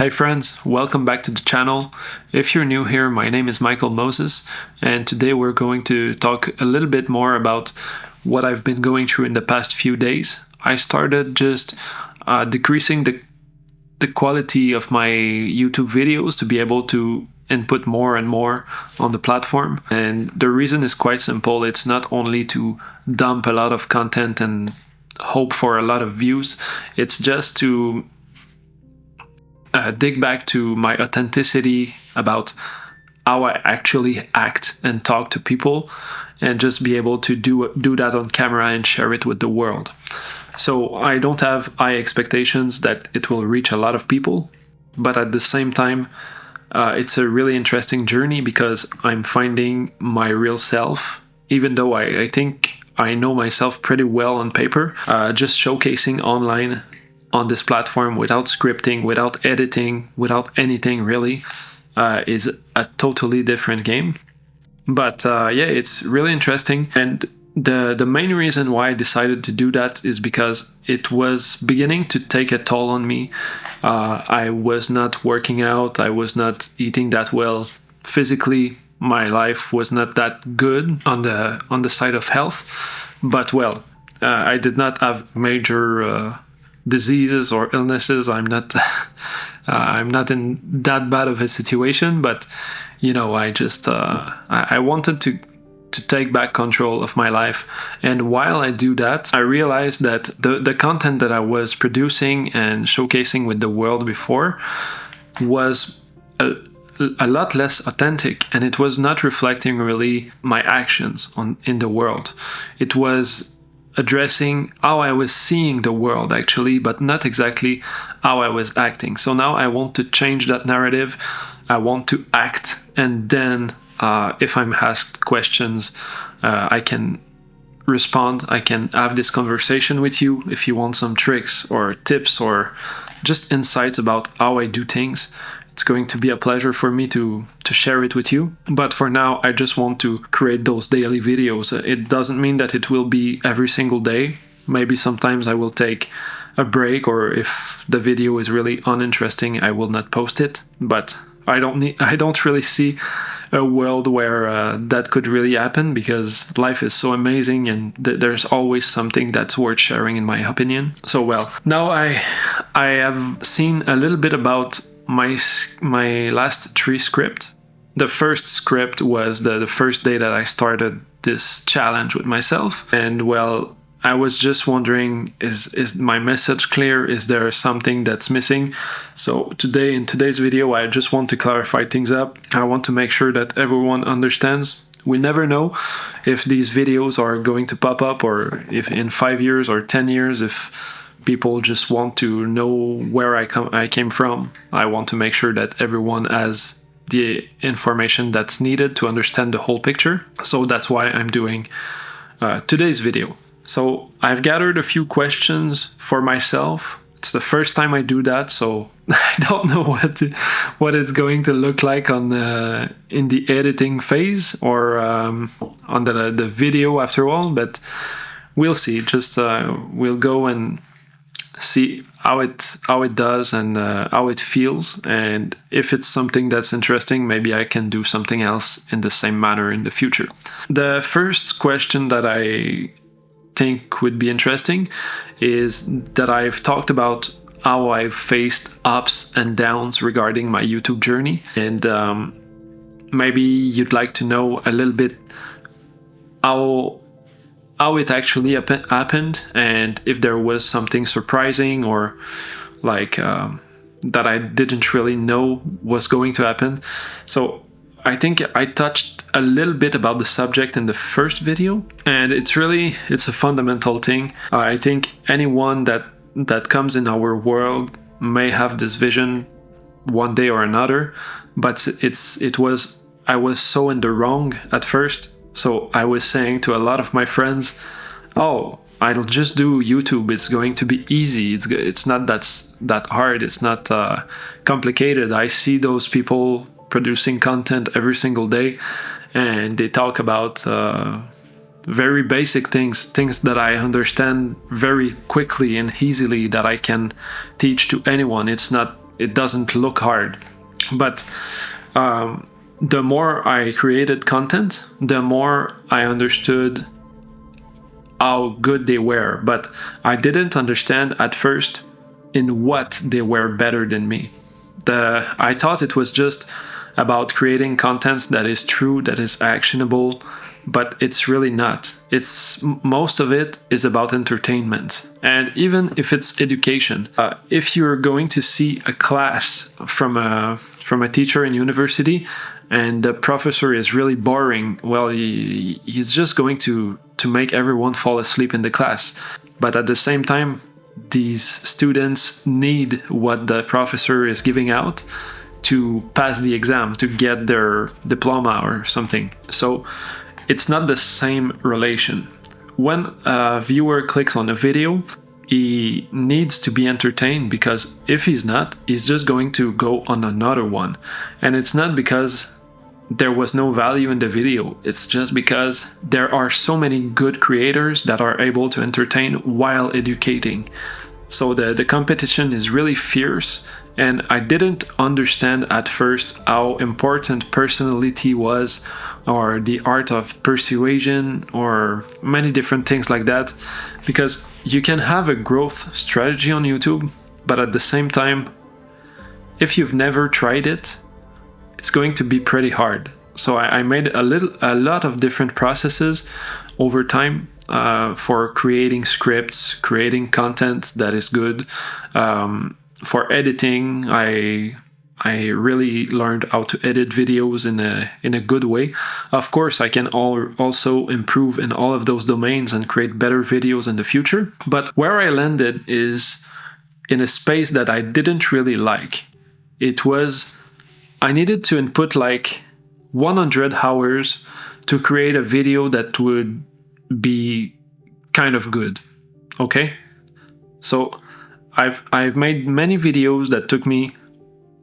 Hi friends, welcome back to the channel. If you're new here, my name is Michael Moses, and today we're going to talk a little bit more about what I've been going through in the past few days. I started just decreasing the quality of my YouTube videos to be able to input more and more on the platform. And the reason is quite simple. It's not only to dump a lot of content and hope for a lot of views. It's just to dig back to my authenticity about how I actually act and talk to people, and just be able to do that on camera and share it with the world. So I don't have high expectations that it will reach a lot of people, but at the same time, it's a really interesting journey because I'm finding my real self, even though I think I know myself pretty well on paper. Just showcasing online on this platform without scripting, without editing, without anything really, is a totally different game. But yeah, it's really interesting. And the main reason why I decided to do that is because it was beginning to take a toll on me. I was not working out, I was not eating that well physically. My life was not that good on the side of health. But well, I did not have major diseases or illnesses. I'm not in that bad of a situation, but you know, I just I wanted to take back control of my life. And while I do that, I realized that the content that I was producing and showcasing with the world before was a lot less authentic, and it was not reflecting really my actions in the world. It was addressing how I was seeing the world actually, but not exactly how I was acting. So now I want to change that narrative. I want to act, and then if I'm asked questions, I can respond. I can have this conversation with you if you want some tricks or tips or just insights about how I do things. It's going to be a pleasure for me to share it with you. But for now, I just want to create those daily videos. It doesn't mean that it will be every single day. Maybe sometimes I will take a break, or if the video is really uninteresting, I will not post it. But I don't really see a world where that could really happen, because life is so amazing and there's always something that's worth sharing, in my opinion. So well, now I have seen a little bit about my last 3 scripts. The first script was the first day that I started this challenge with myself, and well, I was just wondering, is my message clear? Is there something that's missing? So today, in today's video, I just want to clarify things up. I want to make sure that everyone understands. We never know if these videos are going to pop up, or if in 5 years or 10 years, if people just want to know where I came from. I want to make sure that everyone has the information that's needed to understand the whole picture. So that's why I'm doing today's video. So I've gathered a few questions for myself. It's the first time I do that, so I don't know what it's going to look like in the editing phase, or on the video after all. But we'll see. Just we'll go and see how it does and how it feels, and if it's something that's interesting, maybe I can do something else in the same manner in the future. The first question that I think would be interesting is that I've talked about how I've faced ups and downs regarding my YouTube journey, and maybe you'd like to know a little bit how it actually happened, and if there was something surprising or like that I didn't really know was going to happen. So I think I touched a little bit about the subject in the first video, and it's a fundamental thing. I think anyone that comes in our world may have this vision one day or another, but I was so in the wrong at first. So I was saying to a lot of my friends, oh, I'll just do YouTube, it's going to be easy, it's not that hard, it's not complicated. I see those people producing content every single day, and they talk about very basic things that I understand very quickly and easily, that I can teach to anyone. It's not it doesn't look hard. But the more I created content, the more I understood how good they were. But I didn't understand at first in what they were better than me. I thought it was just about creating content that is true, that is actionable, but it's really not. It's most of it is about entertainment. And even if it's education, if you're going to see a class from a teacher in university and the professor is really boring, well, he's just going to make everyone fall asleep in the class. But at the same time, these students need what the professor is giving out to pass the exam, to get their diploma or something. So it's not the same relation. When a viewer clicks on a video, he needs to be entertained, because if he's not, he's just going to go on another one. And it's not because there was no value in the video, it's just because there are so many good creators that are able to entertain while educating. So the competition is really fierce, and I didn't understand at first how important personality was, or the art of persuasion, or many different things like that, because you can have a growth strategy on YouTube, but at the same time, if you've never tried it, it's going to be pretty hard. So I made a lot of different processes over time for creating scripts, creating content that is good. For editing, I really learned how to edit videos in a good way. Of course, I can also improve in all of those domains and create better videos in the future. But where I landed is in a space that I didn't really like. It was, I needed to input like 100 hours to create a video that would be kind of good. Okay? So I've made many videos that took me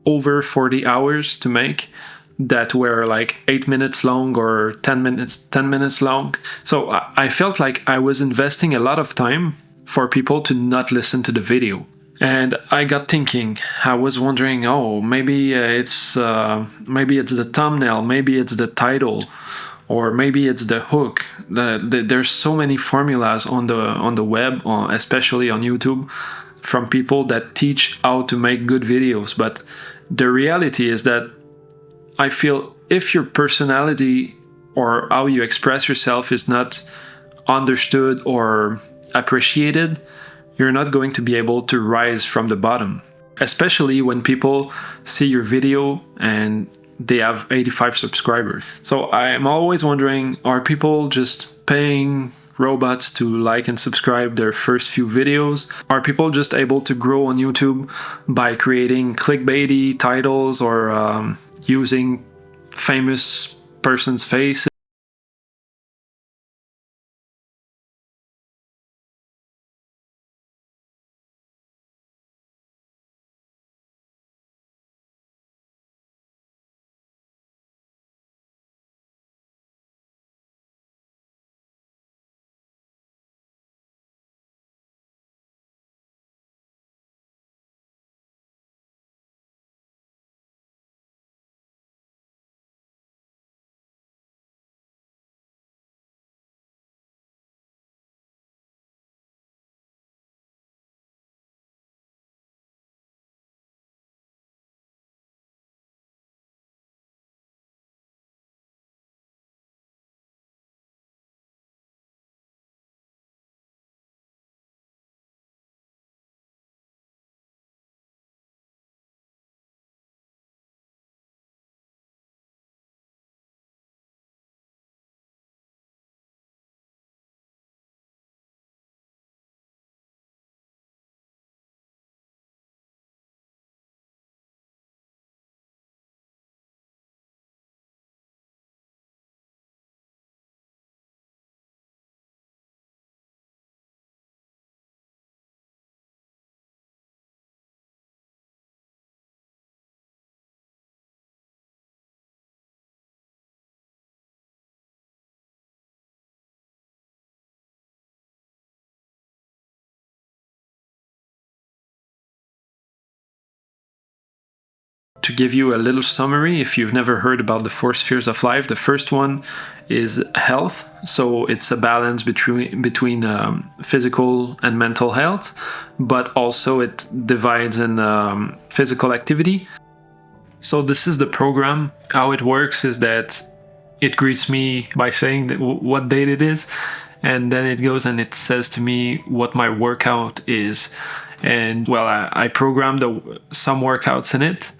over 40 hours to make, that were like 8 minutes long or 10 minutes long. So I felt like I was investing a lot of time for people to not listen to the video. And I got thinking, I was wondering, oh, maybe it's the thumbnail, maybe it's the title, or maybe it's the hook. There's so many formulas on the web, especially on YouTube, from people that teach how to make good videos. But the reality is that I feel if your personality or how you express yourself is not understood or appreciated, you're not going to be able to rise from the bottom. Especially when people see your video and they have 85 subscribers. So I'm always wondering, are people just paying robots to like and subscribe their first few videos? Are people just able to grow on YouTube by creating clickbaity titles or using famous person's face? to give you a little summary, if you've never heard about the 4 spheres of life, the first one is health. So it's a balance between physical and mental health, but also it divides in physical activity. So this is the program. How it works is that it greets me by saying that what date it is, and then it goes and it says to me what my workout is. And well, I programmed some workouts in it,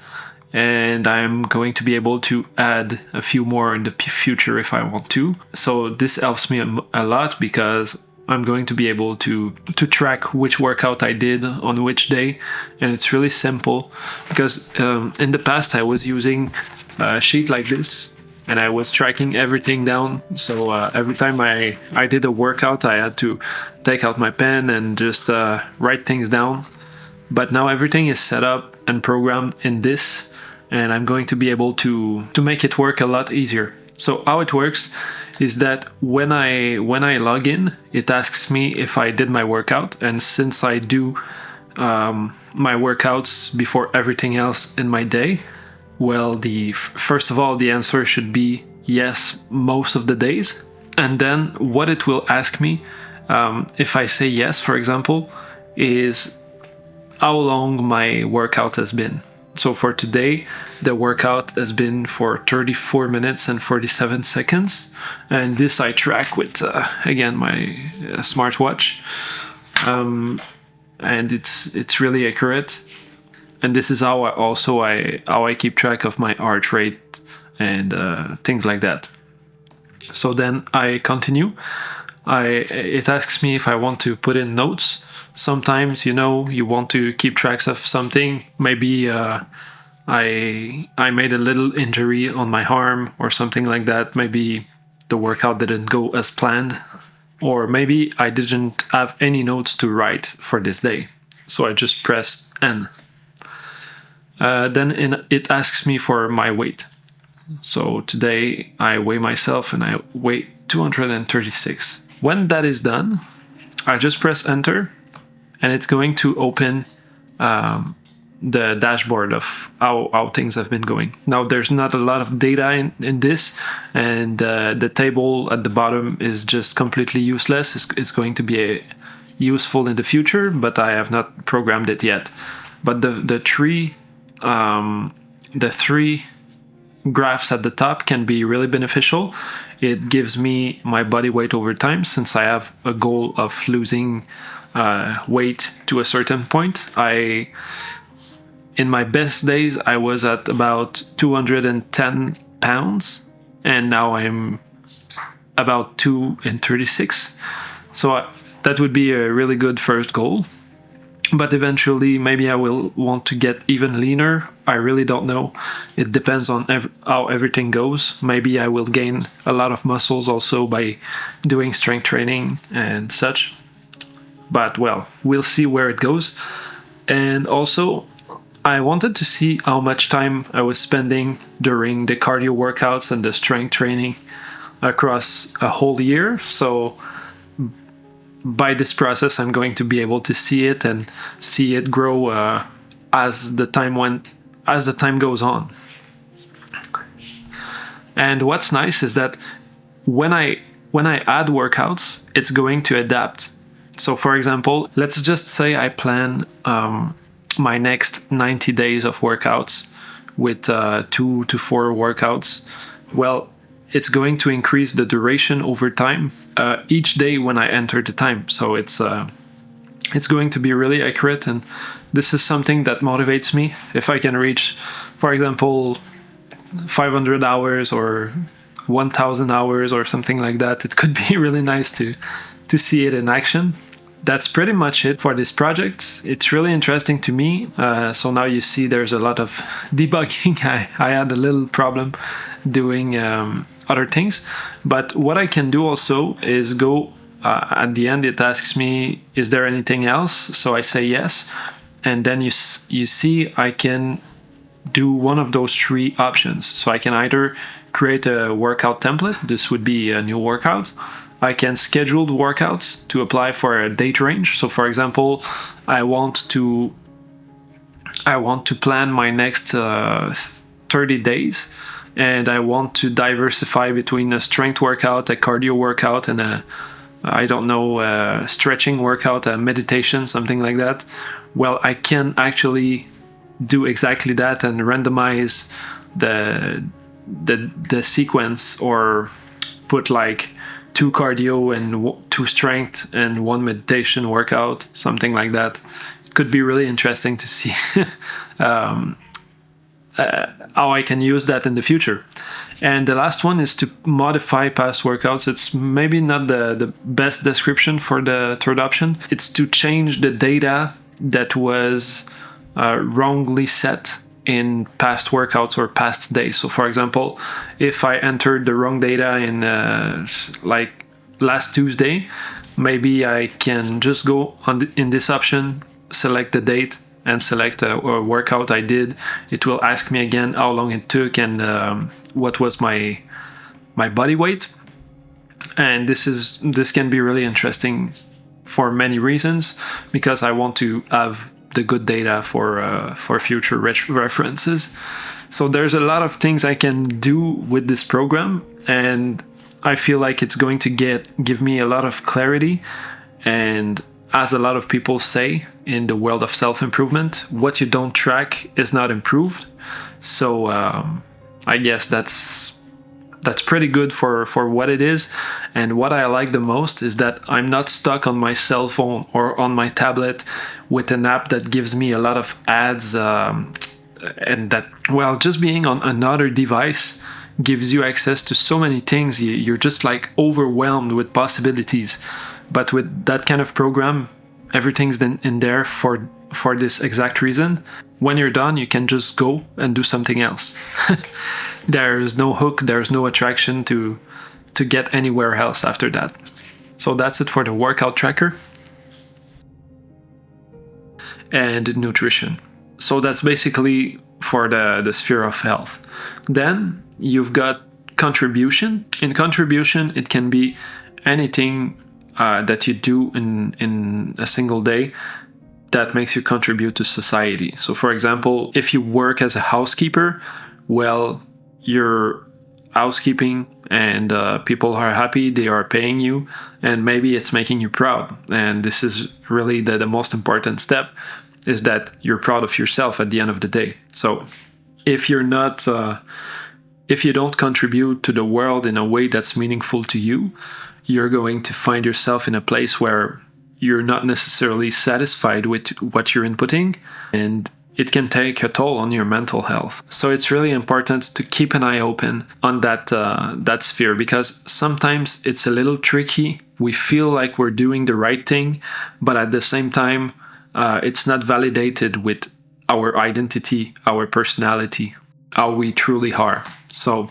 and I'm going to be able to add a few more in the future if I want to. So this helps me a lot, because I'm going to be able to track which workout I did on which day. And it's really simple, because in the past I was using a sheet like this, and I was tracking everything down. So every time I did a workout, I had to take out my pen and just write things down. But now everything is set up and programmed in this, and I'm going to be able to make it work a lot easier. So how it works is that when I log in, it asks me if I did my workout. And since I do my workouts before everything else in my day, well, first of all, the answer should be yes most of the days. And then what it will ask me, if I say yes, for example, is how long my workout has been. So for today, the workout has been for 34 minutes and 47 seconds. And this I track with, again, my smartwatch. And it's really accurate. And this is how I keep track of my heart rate and things like that. So then I continue. It asks me if I want to put in notes. Sometimes, you want to keep tracks of something. Maybe I made a little injury on my arm or something like that. Maybe the workout didn't go as planned. Or maybe I didn't have any notes to write for this day. So I just press N. Then it asks me for my weight. So today I weigh myself and I weigh 236. When that is done, I just press enter, and it's going to open the dashboard of how things have been going. Now there's not a lot of data in this, and the table at the bottom is just completely useless. It's going to be useful in the future, but I have not programmed it yet. But the three graphs at the top can be really beneficial. It gives me my body weight over time, since I have a goal of losing weight to a certain point. In my best days, I was at about 210 pounds, and now I'm about 236. So that would be a really good first goal. But eventually, maybe I will want to get even leaner. I really don't know. It depends on how everything goes. Maybe I will gain a lot of muscles also by doing strength training and such. But well, we'll see where it goes. And also, I wanted to see how much time I was spending during the cardio workouts and the strength training across a whole year. So by this process, I'm going to be able to see it and see it grow as the time goes on. And what's nice is that when I add workouts, it's going to adapt. So for example, let's just say I plan my next 90 days of workouts with 2 to 4 workouts. Well, it's going to increase the duration over time each day when I enter the time. So it's going to be really accurate, and this is something that motivates me. If I can reach, for example, 500 hours or 1,000 hours or something like that, it could be really nice to see it in action. That's pretty much it for this project. It's really interesting to me. So now you see there's a lot of debugging. I had a little problem doing other things. But what I can do also is go, at the end it asks me, is there anything else? So I say yes. And then you see I can do one of those 3 options. So I can either create a workout template. This would be a new workout. I can schedule the workouts to apply for a date range. So for example, I want to I want to plan my next 30 days, and I want to diversify between a strength workout, a cardio workout, and stretching workout, a meditation, something like that. Well, I can actually do exactly that and randomize the sequence, or put like 2 cardio and 2 strength and 1 meditation workout, something like that. It could be really interesting to see how I can use that in the future. And the last one is to modify past workouts. It's maybe not the best description for the third option. It's to change the data that was wrongly set in past workouts or past days. So for example, if I entered the wrong data in like last Tuesday, maybe I can just go in this option, select the date, and select a workout I did. It will ask me again how long it took and what was my body weight. And this can be really interesting for many reasons, because I want to have the good data for future references. So there's a lot of things I can do with this program, and I feel like it's going to give me a lot of clarity. And as a lot of people say in the world of self-improvement, what you don't track is not improved. So I guess that's pretty good for what it is. And what I like the most is that I'm not stuck on my cell phone or on my tablet with an app that gives me a lot of ads, and that, well, just being on another device gives you access to so many things. You're just like overwhelmed with possibilities. But with that kind of program, everything's in there for this exact reason. When you're done, you can just go and do something else. There's no hook, there's no attraction to get anywhere else after that. So that's it for the workout tracker and nutrition. So that's basically for the sphere of health. Then you've got contribution. In contribution, it can be anything that you do in a single day that makes you contribute to society. So for example, if you work as a housekeeper, well, you're housekeeping and people are happy, they are paying you, and maybe it's making you proud. And this is really the most important step, is that you're proud of yourself at the end of the day. So if you're not if you don't contribute to the world in a way that's meaningful to you, you're going to find yourself in a place where you're not necessarily satisfied with what you're inputting, and it can take a toll on your mental health. So it's really important to keep an eye open on that sphere, because sometimes it's a little tricky. We feel like we're doing the right thing, but at the same time, it's not validated with our identity, our personality, how we truly are. So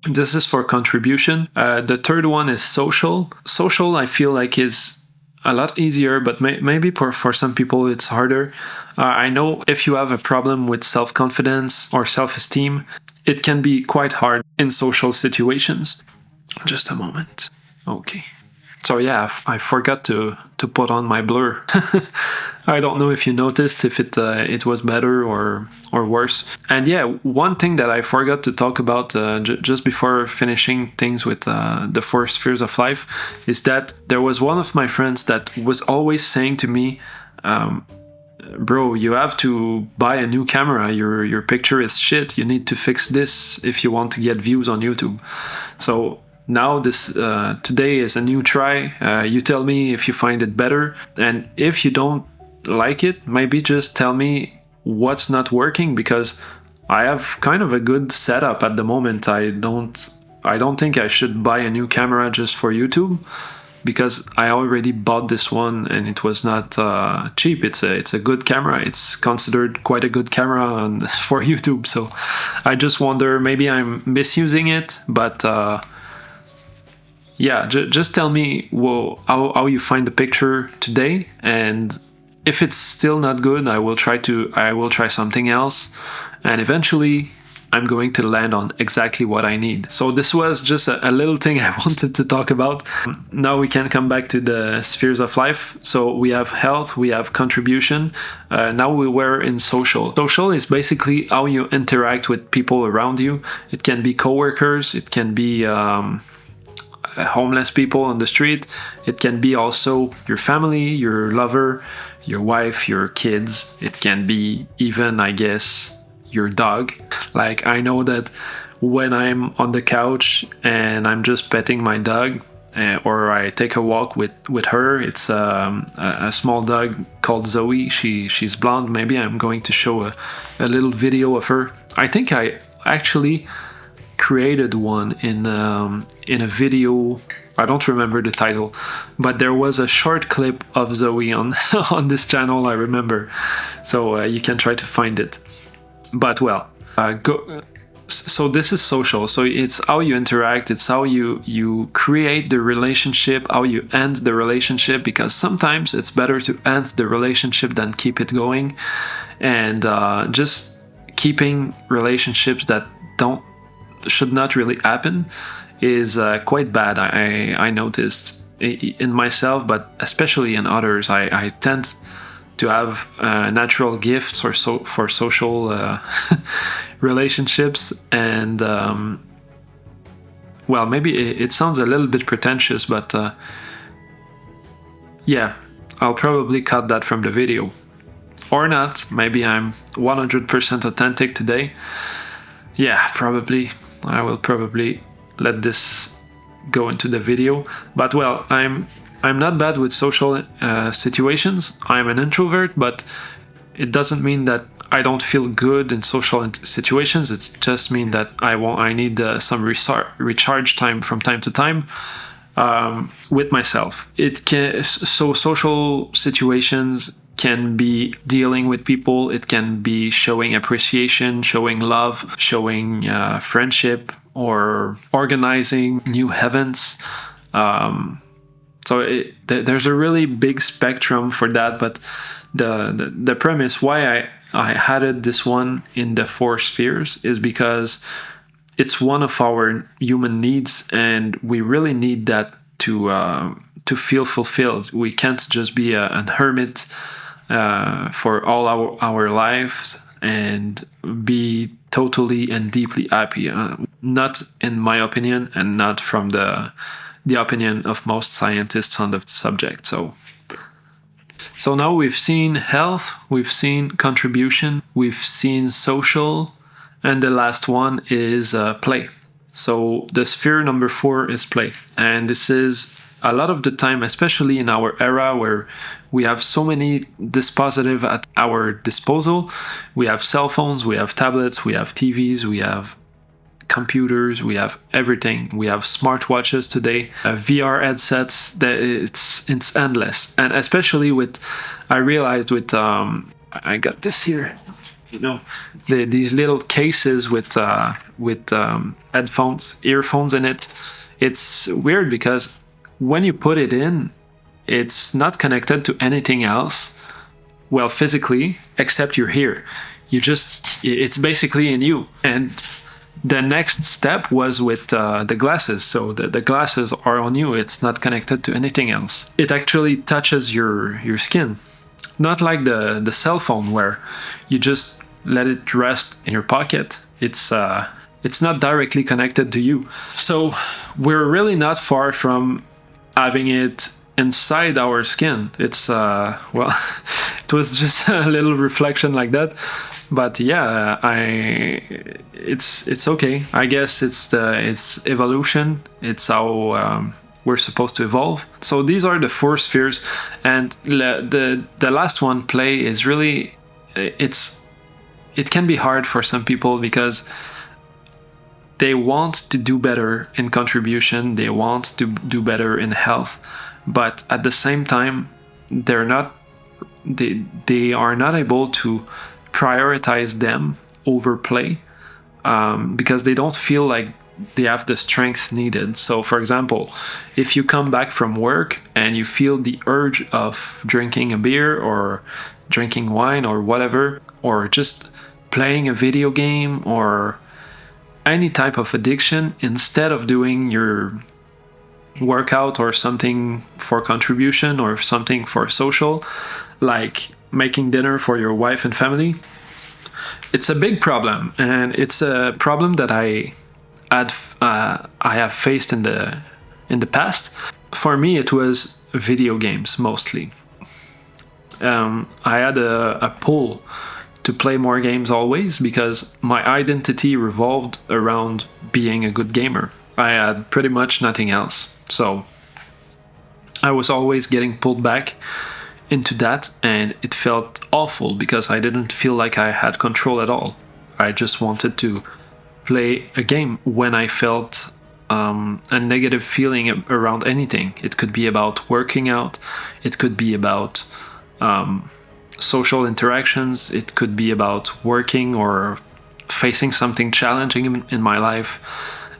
this is for contribution. The third one is social. Social, I feel like, is a lot easier, but maybe for some people it's harder. I know if you have a problem with self-confidence or self-esteem, it can be quite hard in social situations. Just a moment. Okay. So yeah, I forgot to put on my blur. I don't know if you noticed if it was better or worse. And yeah, one thing that I forgot to talk about just before finishing things with the 4 spheres of life is that there was one of my friends that was always saying to me, bro, you have to buy a new camera. Your picture is shit. You need to fix this if you want to get views on YouTube. So now this today is a new try. You tell me if you find it better, and if you don't like it, maybe just tell me what's not working, because I have kind of a good setup at the moment. I don't think I should buy a new camera just for YouTube, because I already bought this one and it was not cheap. It's a good camera. It's considered quite a good camera for YouTube. So I just wonder, maybe I'm misusing it, but yeah, just tell me how you find the picture today, and if it's still not good, I will try something else, and eventually I'm going to land on exactly what I need. So this was just a little thing I wanted to talk about. Now we can come back to the spheres of life. So we have health, we have contribution. Now we were in social. Social is basically how you interact with people around you. It can be coworkers, it can be homeless people on the street. It can be also your family, your lover, your wife, your kids. It can be even, I guess, your dog. Like, I know that when I'm on the couch and I'm just petting my dog, or I take a walk with her, it's a small dog called Zoe. She's blonde. Maybe I'm going to show a little video of her. I think I actually created one in a video. I don't remember the title, but there was a short clip of Zoe on on this channel, I remember. So you can try to find it. But well, so this is social. So it's how you interact, it's how you create the relationship, how you end the relationship, because sometimes it's better to end the relationship than keep it going. And just keeping relationships that should not really happen is quite bad. I noticed in myself, but especially in others. I tend to have natural gifts for social relationships, and well, maybe it sounds a little bit pretentious, but yeah, I'll probably cut that from the video. Or not, maybe I'm 100% authentic today. Yeah, probably. I will probably let this go into the video. But well, I'm not bad with social situations. I'm an introvert, but it doesn't mean that I don't feel good in social situations. It just means that I need some recharge time from time to time with myself. So social situations can be dealing with people, it can be showing appreciation, showing love, showing friendship, or organizing new events. So there's a really big spectrum for that, but the premise why I added this one in the 4 spheres is because it's one of our human needs, and we really need that to feel fulfilled. We can't just be an hermit for all our lives and be totally and deeply happy. Not in my opinion, and not from the opinion of most scientists on the subject. So now we've seen health, we've seen contribution, we've seen social, and the last one is play. So the sphere number 4 is play, and this is a lot of the time, especially in our era where we have so many dispositive at our disposal. We have cell phones, we have tablets, we have TVs, we have computers, we have everything. We have smartwatches today, VR headsets. That it's endless, and especially I realized with I got this here. You know, these little cases with headphones, earphones in it. It's weird because when you put it in, it's not connected to anything else, well, physically, except you're here. It's basically in you. And the next step was with the glasses. So the glasses are on you. It's not connected to anything else. It actually touches your skin. Not like the cell phone where you just let it rest in your pocket. It's not directly connected to you. So we're really not far from having it inside our skin. It's well, it was just a little reflection like that. But yeah, it's okay. I guess it's evolution. It's how we're supposed to evolve. So these are the 4 spheres, and the last one, play, is really it can be hard for some people because they want to do better in contribution, they want to do better in health, but at the same time they are not able to prioritize them over play because they don't feel like they have the strength needed. So for example, if you come back from work and you feel the urge of drinking a beer or drinking wine or whatever, or just playing a video game or any type of addiction, instead of doing your workout or something for contribution or something for social, like making dinner for your wife and family, it's a big problem, and it's a problem that I have faced in the past. For me, it was video games mostly. I had a pull to play more games always because my identity revolved around being a good gamer. I had pretty much nothing else. So I was always getting pulled back into that, and it felt awful because I didn't feel like I had control at all. I just wanted to play a game when I felt a negative feeling around anything. It could be about working out, it could be about social interactions, it could be about working or facing something challenging in my life,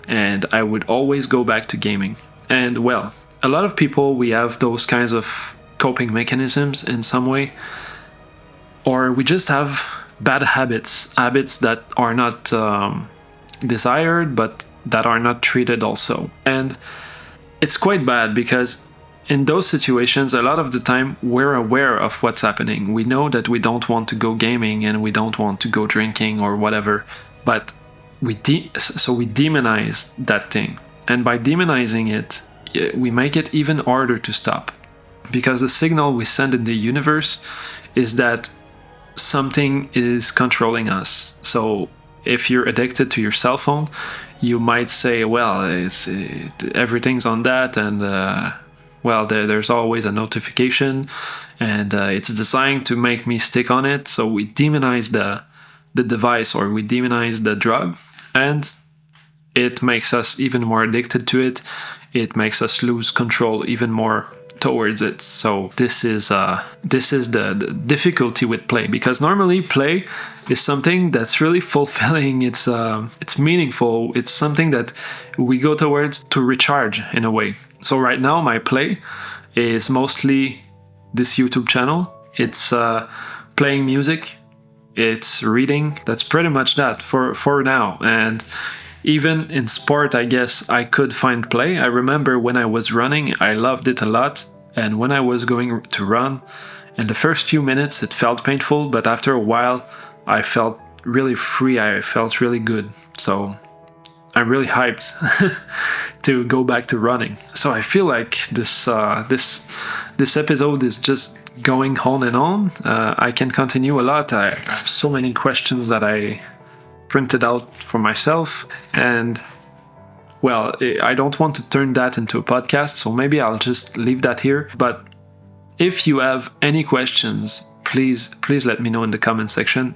and I would always go back to gaming. And well, a lot of people, we have those kinds of coping mechanisms in some way, or we just have bad habits that are not desired but that are not treated also. And it's quite bad because in those situations, a lot of the time we're aware of what's happening. We know that we don't want to go gaming and we don't want to go drinking or whatever, but we demonize that thing, and by demonizing it, we make it even harder to stop, because the signal we send in the universe is that something is controlling us. So if you're addicted to your cell phone, you might say, well, everything's on that, and well, there's always a notification, and it's designed to make me stick on it. So we demonize the device, or we demonize the drug, and it makes us even more addicted to it. It makes us lose control even more towards it. So this is the difficulty with play, because normally play is something that's really fulfilling. It's meaningful. It's something that we go towards to recharge in a way. So right now my play is mostly this YouTube channel. It's playing music, it's reading. That's pretty much that for now. And even in sport, I guess I could find play. I remember when I was running, I loved it a lot. And when I was going to run, in the first few minutes it felt painful, but after a while I felt really free. I felt really good. So I'm really hyped to go back to running. So I feel like this episode is just going on and on. I can continue a lot. I have so many questions that I printed out for myself, and well, I don't want to turn that into a podcast, so maybe I'll just leave that here. But if you have any questions, please let me know in the comment section.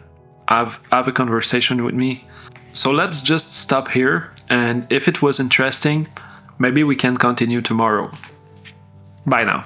Have a conversation with me. So let's just stop here, and if it was interesting, maybe we can continue tomorrow. Bye now.